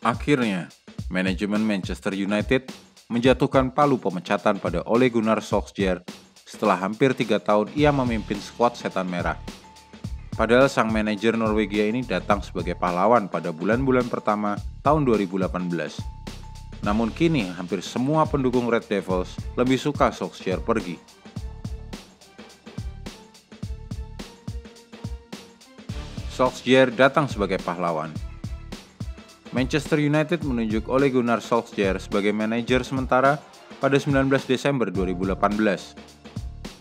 Akhirnya, manajemen Manchester United menjatuhkan palu pemecatan pada Ole Gunnar Solskjaer setelah hampir 3 tahun ia memimpin skuad Setan Merah. Padahal sang manajer Norwegia ini datang sebagai pahlawan pada bulan-bulan pertama tahun 2018. Namun kini hampir semua pendukung Red Devils lebih suka Solskjaer pergi. Solskjaer datang sebagai pahlawan. Manchester United menunjuk Ole Gunnar Solskjaer sebagai manajer sementara pada 19 Desember 2018.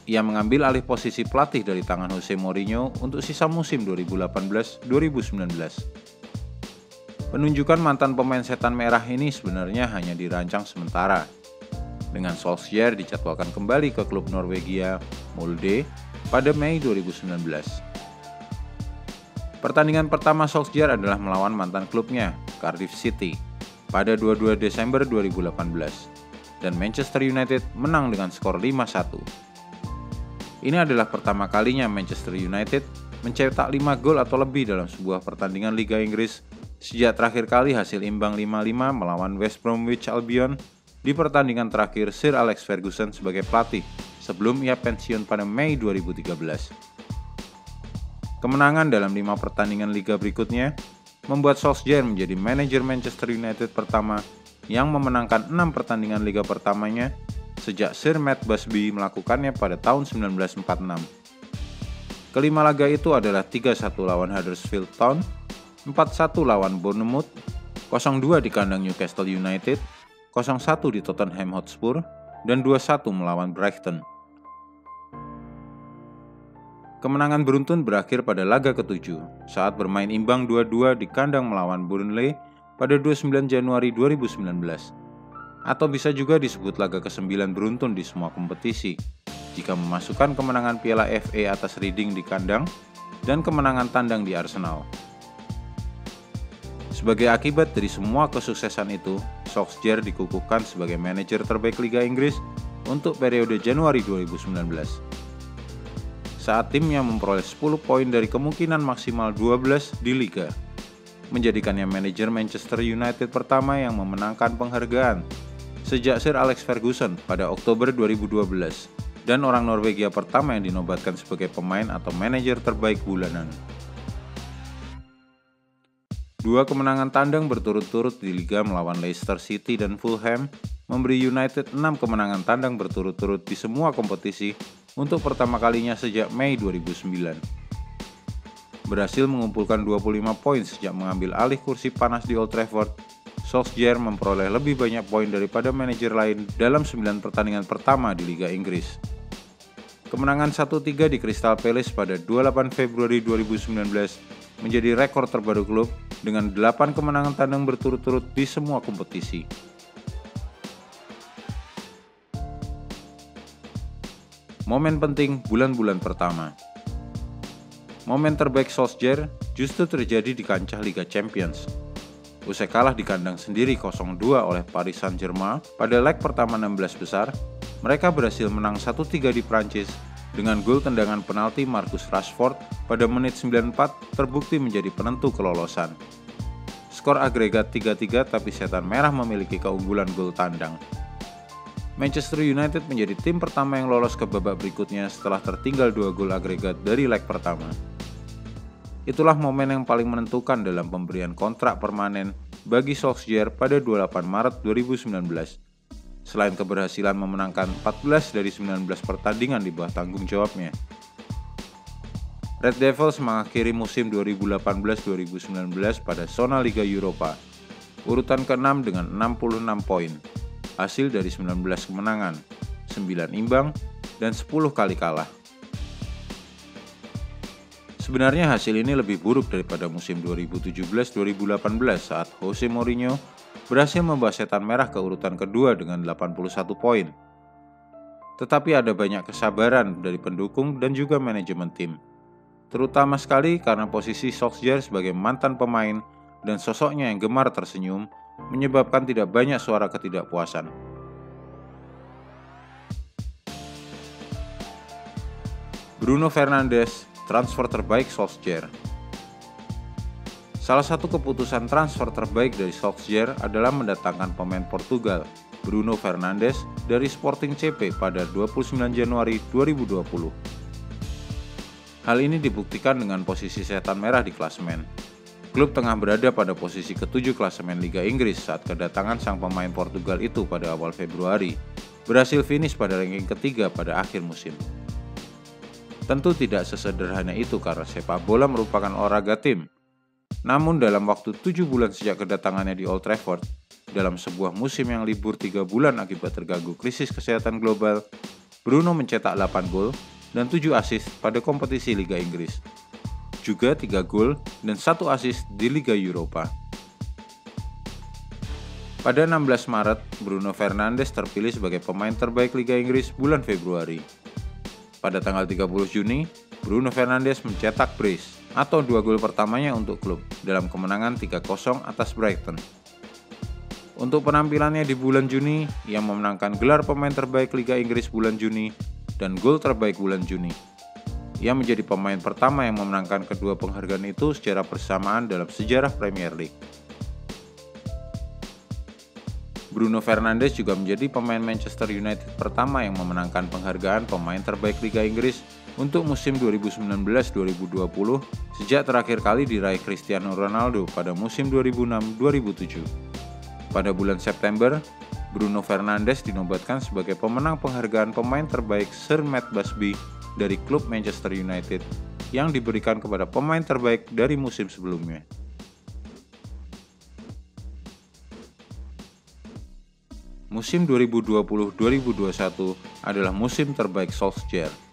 Ia mengambil alih posisi pelatih dari tangan Jose Mourinho untuk sisa musim 2018-2019. Penunjukan mantan pemain Setan Merah ini sebenarnya hanya dirancang sementara. Dengan Solskjaer dijadwalkan kembali ke klub Norwegia Molde pada Mei 2019. Pertandingan pertama Solskjaer adalah melawan mantan klubnya, Cardiff City, pada 22 Desember 2018, dan Manchester United menang dengan skor 5-1. Ini adalah pertama kalinya Manchester United mencetak 5 gol atau lebih dalam sebuah pertandingan Liga Inggris sejak terakhir kali hasil imbang 5-5 melawan West Bromwich Albion di pertandingan terakhir Sir Alex Ferguson sebagai pelatih sebelum ia pensiun pada Mei 2013. Kemenangan dalam 5 pertandingan liga berikutnya membuat Solskjaer menjadi manajer Manchester United pertama yang memenangkan 6 pertandingan liga pertamanya sejak Sir Matt Busby melakukannya pada tahun 1946. Kelima laga itu adalah 3-1 lawan Huddersfield Town, 4-1 lawan Bournemouth, 0-2 di kandang Newcastle United, 0-1 di Tottenham Hotspur, dan 2-1 melawan Brighton. Kemenangan beruntun berakhir pada laga ke-7 saat bermain imbang 2-2 di kandang melawan Burnley pada 29 Januari 2019. Atau bisa juga disebut laga ke-9 beruntun di semua kompetisi jika memasukkan kemenangan Piala FA atas Reading di kandang dan kemenangan tandang di Arsenal. Sebagai akibat dari semua kesuksesan itu, Solskjaer dikukuhkan sebagai manajer terbaik Liga Inggris untuk periode Januari 2019. Saat timnya memperoleh 10 poin dari kemungkinan maksimal 12 di Liga, menjadikannya manajer Manchester United pertama yang memenangkan penghargaan sejak Sir Alex Ferguson pada Oktober 2012 dan orang Norwegia pertama yang dinobatkan sebagai pemain atau manajer terbaik bulanan. 2 kemenangan tandang berturut-turut di Liga melawan Leicester City dan Fulham memberi United 6 kemenangan tandang berturut-turut di semua kompetisi untuk pertama kalinya sejak Mei 2009. Berhasil mengumpulkan 25 poin sejak mengambil alih kursi panas di Old Trafford, Solskjaer memperoleh lebih banyak poin daripada manajer lain dalam 9 pertandingan pertama di Liga Inggris. Kemenangan 1-3 di Crystal Palace pada 28 Februari 2019 menjadi rekor terbaru klub dengan 8 kemenangan tandang berturut-turut di semua kompetisi. Momen penting bulan-bulan pertama. Momen terbaik Solskjaer justru terjadi di kancah Liga Champions. Usai kalah di kandang sendiri 0-2 oleh Paris Saint-Germain pada leg pertama 16 besar, mereka berhasil menang 1-3 di Prancis dengan gol tendangan penalti Marcus Rashford pada menit 94 terbukti menjadi penentu kelolosan. Skor agregat 3-3 tapi Setan Merah memiliki keunggulan gol tandang. Manchester United menjadi tim pertama yang lolos ke babak berikutnya setelah tertinggal 2 gol agregat dari leg pertama. Itulah momen yang paling menentukan dalam pemberian kontrak permanen bagi Solskjaer pada 28 Maret 2019. Selain keberhasilan memenangkan 14 dari 19 pertandingan di bawah tanggung jawabnya. Red Devils mengakhiri musim 2018-2019 pada zona Liga Eropa, urutan ke-6 dengan 66 poin. Hasil dari 19 kemenangan, 9 imbang, dan 10 kali kalah. Sebenarnya hasil ini lebih buruk daripada musim 2017-2018 saat Jose Mourinho berhasil membawa Setan Merah ke urutan kedua dengan 81 poin. Tetapi ada banyak kesabaran dari pendukung dan juga manajemen tim. Terutama sekali karena posisi Solskjaer sebagai mantan pemain dan sosoknya yang gemar tersenyum menyebabkan tidak banyak suara ketidakpuasan. Bruno Fernandes, transfer terbaik Solskjaer. Salah satu keputusan transfer terbaik dari Solskjaer adalah mendatangkan pemain Portugal, Bruno Fernandes, dari Sporting CP pada 29 Januari 2020. Hal ini dibuktikan dengan posisi setan merah di klasemen. Klub tengah berada pada posisi ke-7 klasemen Liga Inggris saat kedatangan sang pemain Portugal itu pada awal Februari, berhasil finish pada ranking ketiga pada akhir musim. Tentu tidak sesederhana itu karena sepak bola merupakan olahraga tim. Namun dalam waktu 7 bulan sejak kedatangannya di Old Trafford, dalam sebuah musim yang libur 3 bulan akibat terganggu krisis kesehatan global, Bruno mencetak 8 gol dan 7 assist pada kompetisi Liga Inggris. Juga 3 gol dan 1 assist di Liga Eropa. Pada 16 Maret, Bruno Fernandes terpilih sebagai pemain terbaik Liga Inggris bulan Februari. Pada tanggal 30 Juni, Bruno Fernandes mencetak brace atau 2 gol pertamanya untuk klub dalam kemenangan 3-0 atas Brighton. Untuk penampilannya di bulan Juni, ia memenangkan gelar pemain terbaik Liga Inggris bulan Juni dan gol terbaik bulan Juni. Ia menjadi pemain pertama yang memenangkan kedua penghargaan itu secara bersamaan dalam sejarah Premier League. Bruno Fernandes juga menjadi pemain Manchester United pertama yang memenangkan penghargaan pemain terbaik Liga Inggris untuk musim 2019-2020 sejak terakhir kali diraih Cristiano Ronaldo pada musim 2006-2007. Pada bulan September, Bruno Fernandes dinobatkan sebagai pemenang penghargaan pemain terbaik Sir Matt Busby dari klub Manchester United yang diberikan kepada pemain terbaik dari musim sebelumnya. Musim 2020-2021 adalah musim terbaik Solskjaer.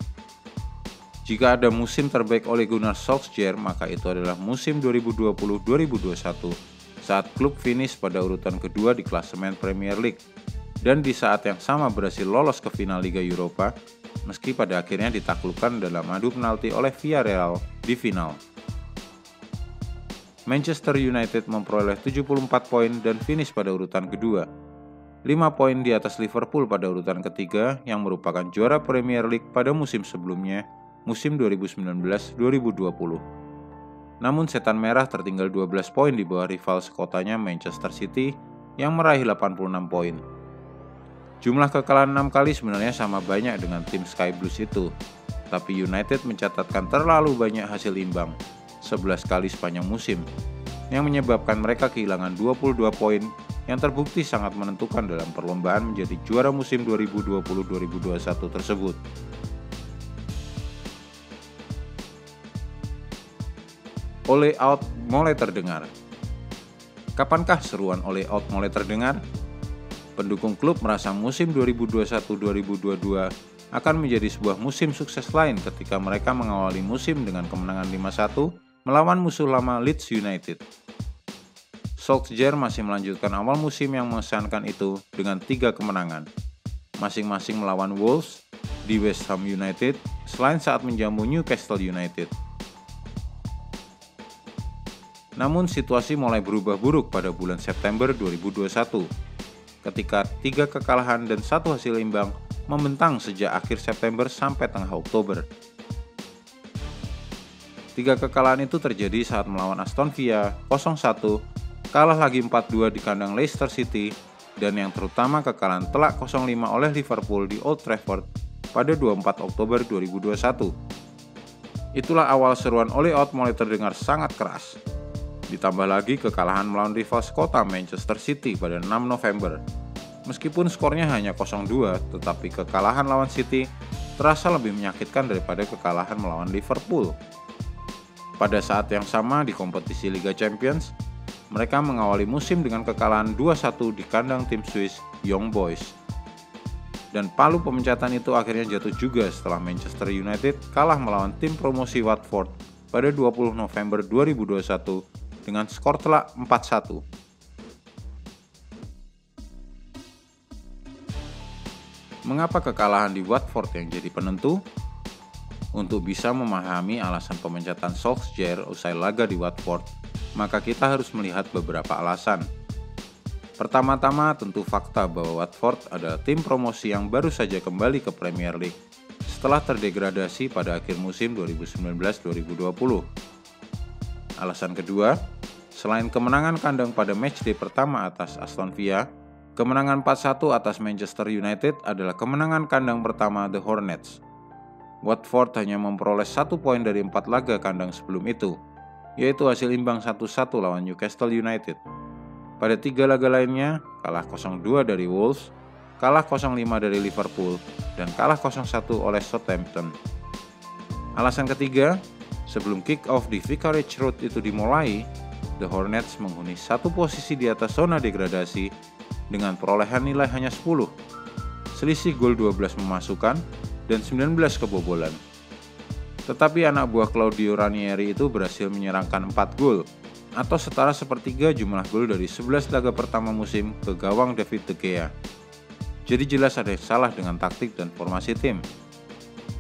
Jika ada musim terbaik Ole Gunnar Solskjaer, maka itu adalah musim 2020-2021 saat klub finish pada urutan kedua di klasemen Premier League dan di saat yang sama berhasil lolos ke final Liga Eropa meski pada akhirnya ditaklukkan dalam adu penalti oleh Villarreal di final. Manchester United memperoleh 74 poin dan finish pada urutan kedua. 5 poin di atas Liverpool pada urutan ketiga yang merupakan juara Premier League pada musim sebelumnya, musim 2019-2020. Namun setan merah tertinggal 12 poin di bawah rival sekotanya Manchester City yang meraih 86 poin. Jumlah kekalahan 6 kali sebenarnya sama banyak dengan tim Sky Blues itu, tapi United mencatatkan terlalu banyak hasil imbang, 11 kali sepanjang musim, yang menyebabkan mereka kehilangan 22 poin yang terbukti sangat menentukan dalam perlombaan menjadi juara musim 2020-2021 tersebut. Ole out mulai terdengar. Kapankah seruan Ole out mulai terdengar? Pendukung klub merasa musim 2021-2022 akan menjadi sebuah musim sukses lain ketika mereka mengawali musim dengan kemenangan 5-1 melawan musuh lama Leeds United. Solskjaer masih melanjutkan awal musim yang mengesankan itu dengan 3 kemenangan, masing-masing melawan Wolves, di West Ham United, selain saat menjamu Newcastle United. Namun situasi mulai berubah buruk pada bulan September 2021, ketika 3 kekalahan dan 1 hasil imbang membentang sejak akhir September sampai tengah Oktober. 3 kekalahan itu terjadi saat melawan Aston Villa 0-1, kalah lagi 4-2 di kandang Leicester City, dan yang terutama kekalahan telak 0-5 oleh Liverpool di Old Trafford pada 24 Oktober 2021. Itulah awal seruan Ole out mulai terdengar sangat keras. Ditambah lagi kekalahan melawan rival sekota Manchester City pada 6 November. Meskipun skornya hanya 0-2, tetapi kekalahan lawan City terasa lebih menyakitkan daripada kekalahan melawan Liverpool. Pada saat yang sama di kompetisi Liga Champions, mereka mengawali musim dengan kekalahan 2-1 di kandang tim Swiss Young Boys. Dan palu pemecatan itu akhirnya jatuh juga setelah Manchester United kalah melawan tim promosi Watford pada 20 November 2021 dengan skor telak 4-1. Mengapa kekalahan di Watford yang jadi penentu? Untuk bisa memahami alasan pemecatan Solskjaer usai laga di Watford, maka kita harus melihat beberapa alasan. Pertama-tama tentu fakta bahwa Watford adalah tim promosi yang baru saja kembali ke Premier League setelah terdegradasi pada akhir musim 2019-2020. Alasan kedua, Selain kemenangan kandang pada matchday pertama atas Aston Villa, kemenangan 4-1 atas Manchester United adalah kemenangan kandang pertama The Hornets. Watford hanya memperoleh 1 poin dari 4 laga kandang sebelum itu, yaitu hasil imbang 1-1 lawan Newcastle United. Pada 3 laga lainnya, kalah 0-2 dari Wolves, kalah 0-5 dari Liverpool, dan kalah 0-1 oleh Southampton. Alasan ketiga, sebelum kick-off di Vicarage Road itu dimulai, The Hornets menghuni 1 posisi di atas zona degradasi dengan perolehan nilai hanya 10, selisih gol 12 memasukkan dan 19 kebobolan. Tetapi anak buah Claudio Ranieri itu berhasil menyerangkan 4 gol, atau setara sepertiga jumlah gol dari 11 laga pertama musim ke gawang David De Gea. Jadi jelas ada yang salah dengan taktik dan formasi tim.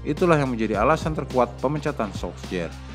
Itulah yang menjadi alasan terkuat pemecatan Solskjaer.